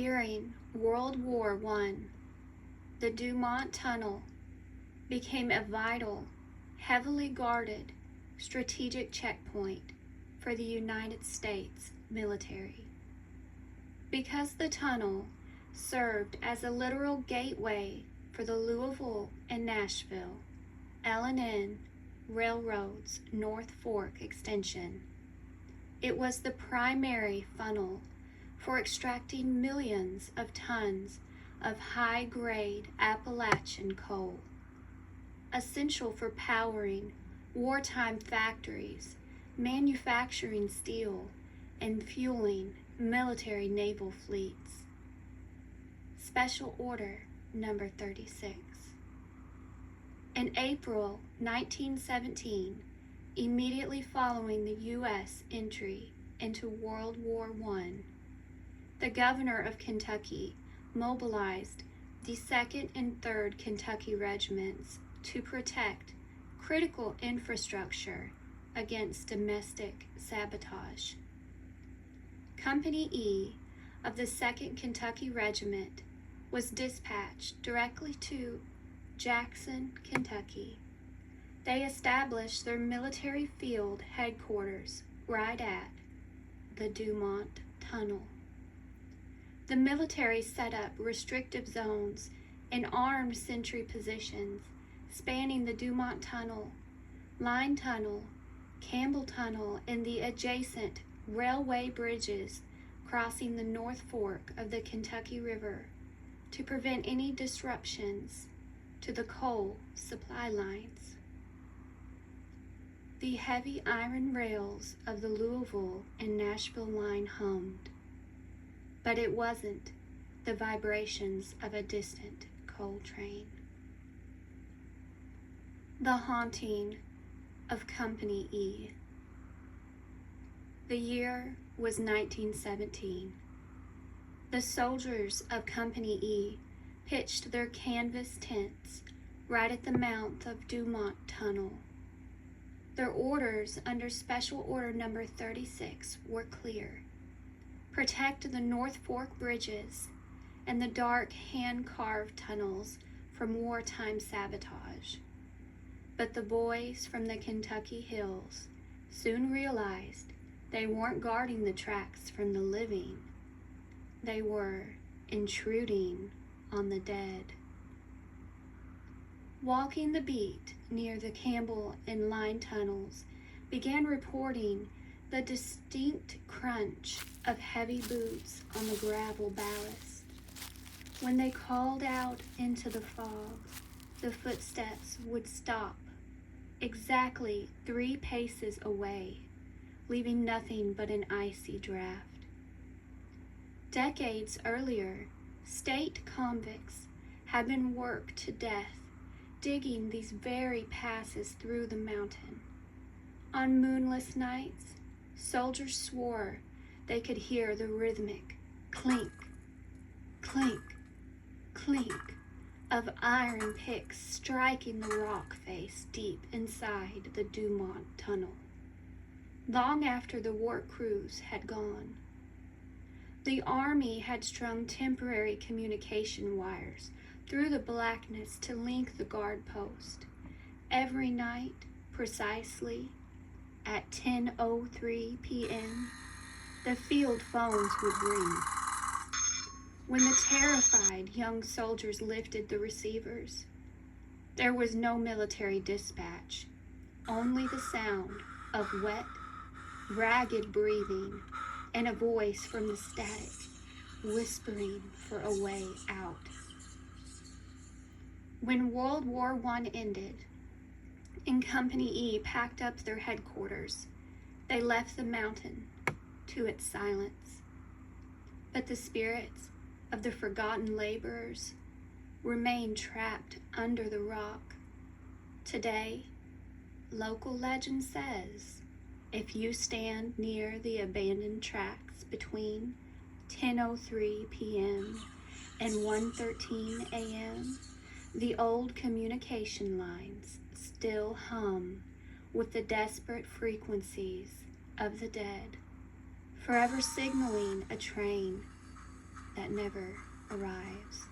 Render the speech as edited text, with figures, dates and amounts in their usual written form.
During World War I, the Dumont Tunnel became a vital, heavily guarded, strategic checkpoint for the United States military. Because the tunnel served as a literal gateway for the Louisville and Nashville L&N Railroad's North Fork extension, it was the primary funnel for extracting millions of tons of high-grade Appalachian coal, essential for powering wartime factories, manufacturing steel, and fueling military naval fleets. Special Order Number 36. In April 1917, immediately following the U.S. entry into World War I, the governor of Kentucky mobilized the 2nd and 3rd Kentucky regiments to protect critical infrastructure against domestic sabotage. Company E of the 2nd Kentucky Regiment was dispatched directly to Jackson, Kentucky. They established their military field headquarters right at the Dumont Tunnel. The military set up restrictive zones and armed sentry positions spanning the Dumont Tunnel, Line Tunnel, Campbell Tunnel, and the adjacent railway bridges crossing the North Fork of the Kentucky River to prevent any disruptions to the coal supply lines. The heavy iron rails of the Louisville and Nashville line hummed, but it wasn't the vibrations of a distant coal train. The haunting of Company E. The year was 1917. The soldiers of Company E pitched their canvas tents right at the mouth of Dumont Tunnel. Their orders under Special Order Number 36 were clear. Protect the North Fork bridges and the dark hand-carved tunnels from wartime sabotage. But the boys from the Kentucky hills soon realized they weren't guarding the tracks from the living. They were intruding on the dead. Walking the beat near the Campbell and Line tunnels began reporting the distinct crunch of heavy boots on the gravel ballast. When they called out into the fog, the footsteps would stop exactly 3 paces away, leaving nothing but an icy draft. Decades earlier, state convicts had been worked to death digging these very passes through the mountain. On moonless nights, soldiers swore they could hear the rhythmic clink, clink, clink of iron picks striking the rock face deep inside the Dumont Tunnel, long after the work crews had gone. The Army had strung temporary communication wires through the blackness to link the guard post. Every night, precisely at 10:03 p.m., the field phones would ring. When the terrified young soldiers lifted the receivers, there was no military dispatch, only the sound of wet, ragged breathing and a voice from the static, whispering for a way out. When World War I ended and Company E packed up their headquarters, they left the mountain to its silence. But the spirits of the forgotten laborers remained trapped under the rock. Today, local legend says, if you stand near the abandoned tracks between 10:03 p.m. and 1:13 a.m., the old communication lines still hum with the desperate frequencies of the dead, forever signaling a train, that never arrives.